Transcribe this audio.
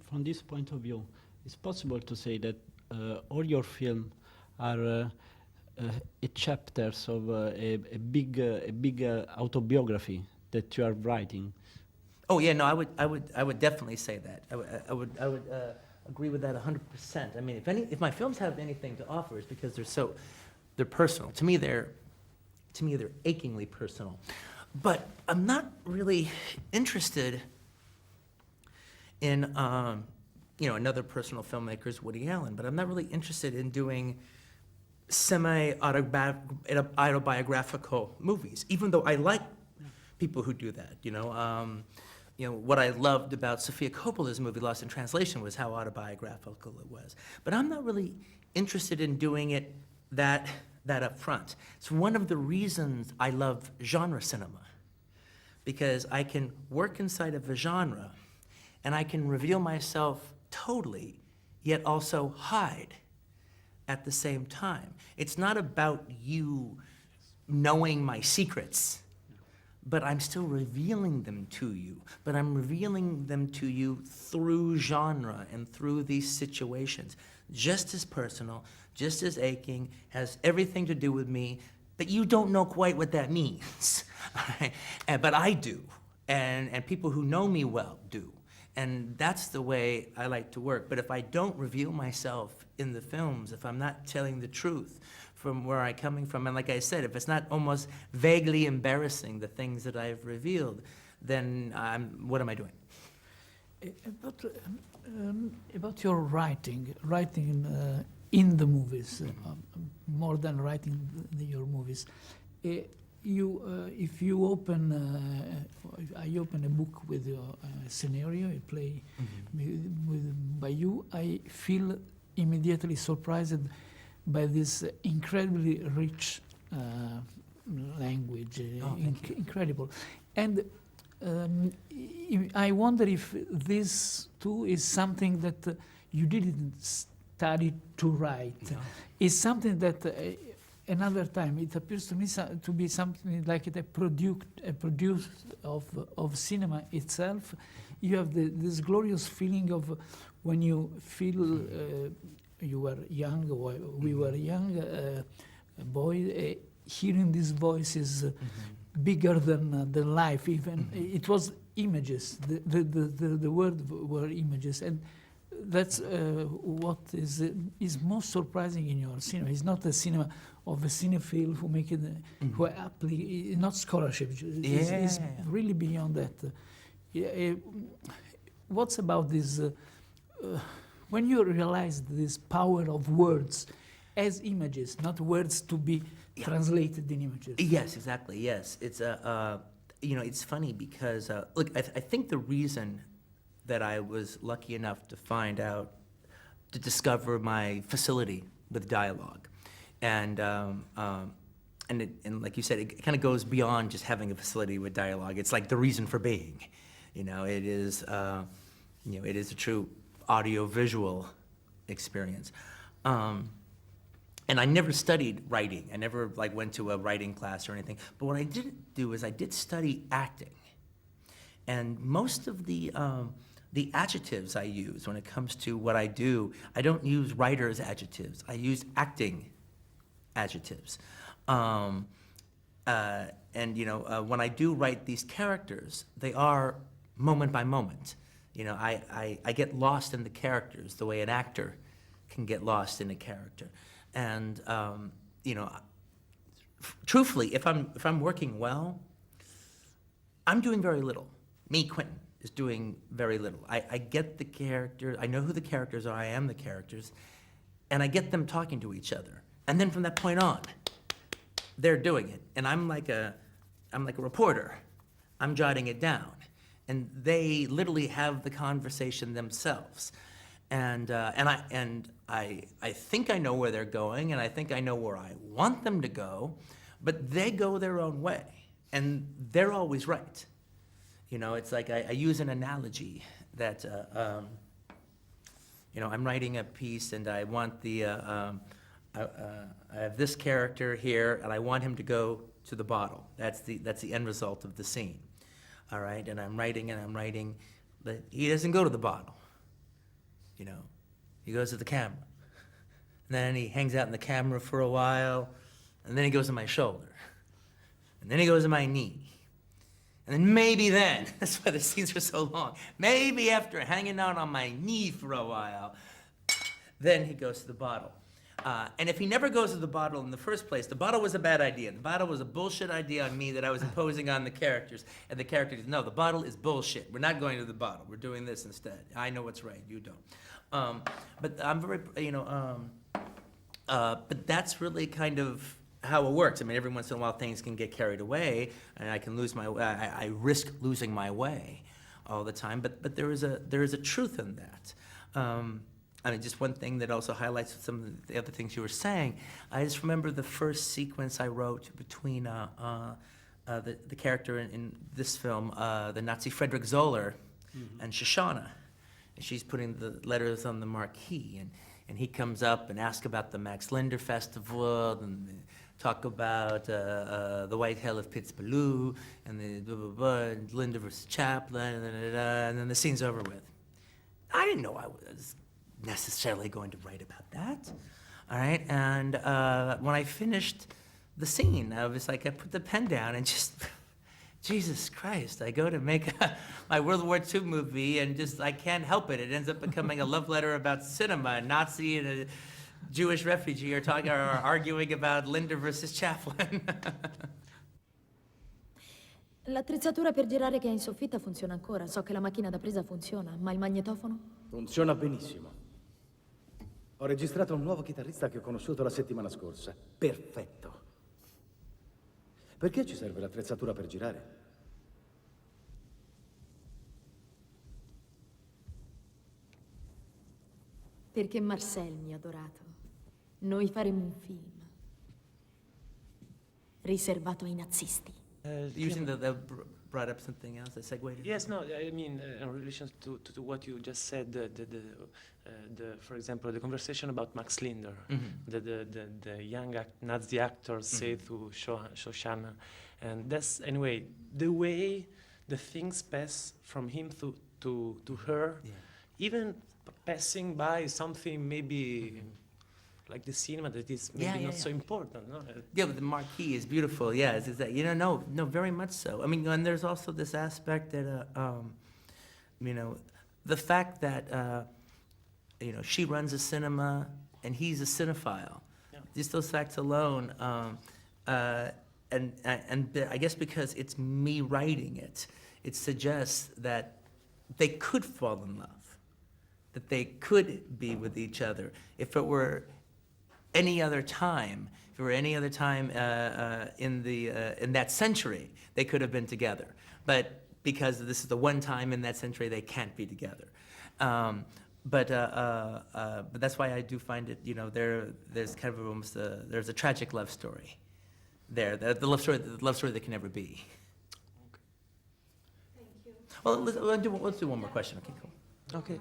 from this point of view, it's possible to say that all your films are a chapters of a big autobiography that you are writing. Oh yeah, no, I would definitely say that. I would agree with that 100%. I mean, if my films have anything to offer, it's because they're personal. To me, they're achingly personal. But I'm not really interested in, another personal filmmaker is Woody Allen, but I'm not really interested in doing semi-autobiographical movies, even though I like people who do that, what I loved about Sofia Coppola's movie Lost in Translation was how autobiographical it was. But I'm not really interested in doing it that up front. It's one of the reasons I love genre cinema, because I can work inside of a genre and I can reveal myself totally, yet also hide at the same time. It's not about you knowing my secrets, but I'm still revealing them to you. But I'm revealing them to you through genre and through these situations. Just as personal, just as aching, has everything to do with me, but you don't know quite what that means. But I do, and people who know me well do. And that's the way I like to work. But if I don't reveal myself in the films, if I'm not telling the truth from where I'm coming from, and like I said, if it's not almost vaguely embarrassing, the things that I've revealed, then what am I doing? About your writing in the movies, more than writing your movies. If you open, I open a book with your scenario, a play by you, I feel immediately surprised by this incredibly rich language, incredible. And I wonder if this too is something that you didn't study to write. Yeah. It's something that another time it appears to me to be something like a product of cinema itself. You have this glorious feeling of when you feel you were young, or we were young, boy, hearing these voices bigger than life. Even it was images. The word were images, and that's what is most surprising in your cinema. It's not a cinema of a cinephile who make it, who are aptly, not scholarship. It's really beyond that. What's about this? When you realize this power of words as images, not words to be translated in images. Yes, exactly. Yes, it's it's funny because look, I think the reason that I was lucky enough to discover my facility with dialogue, and like you said, it kind of goes beyond just having a facility with dialogue. It's like the reason for being. It is a true audio-visual experience. And I never studied writing. I never went to a writing class or anything. But what I did do is I did study acting. And most of the adjectives I use when it comes to what I do, I don't use writer's adjectives. I use acting adjectives. When I do write these characters, they are moment by moment. I get lost in the characters the way an actor can get lost in a character. And truthfully, if I'm working well, I'm doing very little. Me, Quentin, is doing very little. I get the character, I know who the characters are, I am the characters, and I get them talking to each other. And then from that point on, they're doing it. And I'm like a reporter. I'm jotting it down. And they literally have the conversation themselves. And I think I know where they're going, and I think I know where I want them to go, but they go their own way, and they're always right. It's like I use an analogy that, I'm writing a piece, and I want I have this character here, and I want him to go to the bottle. That's the end result of the scene. All right, and I'm writing, but he doesn't go to the bottle. you know, he goes to the camera. And then he hangs out in the camera for a while, and then he goes to my shoulder. And then he goes to my knee. And then maybe then, that's why the scenes are so long, maybe after hanging out on my knee for a while, then he goes to the bottle. And if he never goes to the bottle in the first place, the bottle was a bad idea. The bottle was a bullshit idea on me that I was imposing on the characters. And the characters, no, the bottle is bullshit. We're not going to the bottle. We're doing this instead. I know what's right. You don't. But I'm very, you know, but that's really kind of how it works. I mean, every once in a while things can get carried away, and I can lose my way. I risk losing my way all the time. But there is a truth in that. I mean, just one thing that also highlights some of the other things you were saying. I just remember the first sequence I wrote between the character in this film, the Nazi Frederick Zoller, and Shoshana. And she's putting the letters on the marquee, and he comes up and asks about the Max Linder Festival, and they talk about the White Hell of Pitzbaloo, and the blah, blah, blah, and Linder versus Chaplin, and then the scene's over with. I didn't know I was necessarily going to write about that, all right? And when I finished the scene, I was like, I put the pen down and just, Jesus Christ, I go to make my World War II movie and just, I can't help it. It ends up becoming a love letter about cinema. A Nazi and a Jewish refugee are arguing about Linder versus Chaplin. L'attrezzatura per girare che è in soffitta funziona ancora. So che la macchina da presa funziona, ma il magnetofono? Funziona benissimo. Ho registrato un nuovo chitarrista che ho conosciuto la settimana scorsa. Perfetto. Perché ci serve l'attrezzatura per girare? Perché Marcel, mio adorato, noi faremo un film riservato ai nazisti. Using brought up something else, a segue. Yes, no, I mean, in relation to what you just said, for example, the conversation about Max Linder, the young Nazi actors say to Shoshana, and that's, anyway, the way the things pass from him to her, even passing by something maybe like the cinema that is maybe not so important, no? Yeah, but the marquee is beautiful. Yeah, is that, you know, no, very much so. I mean, and there's also this aspect that, you know, the fact that, you know, she runs a cinema and he's a cinephile. Yeah. Just those facts alone, and I guess because it's me writing it, it suggests that they could fall in love, that they could be with each other. If it were any other time, if it were any other time in that century, they could have been together. But because this is the one time in that century, they can't be together. But that's why I do find it, you know, there's kind of almost there's a tragic love story there, the love story that can never be. Thank you. Well, let's do one more question. Okay, cool. Okay.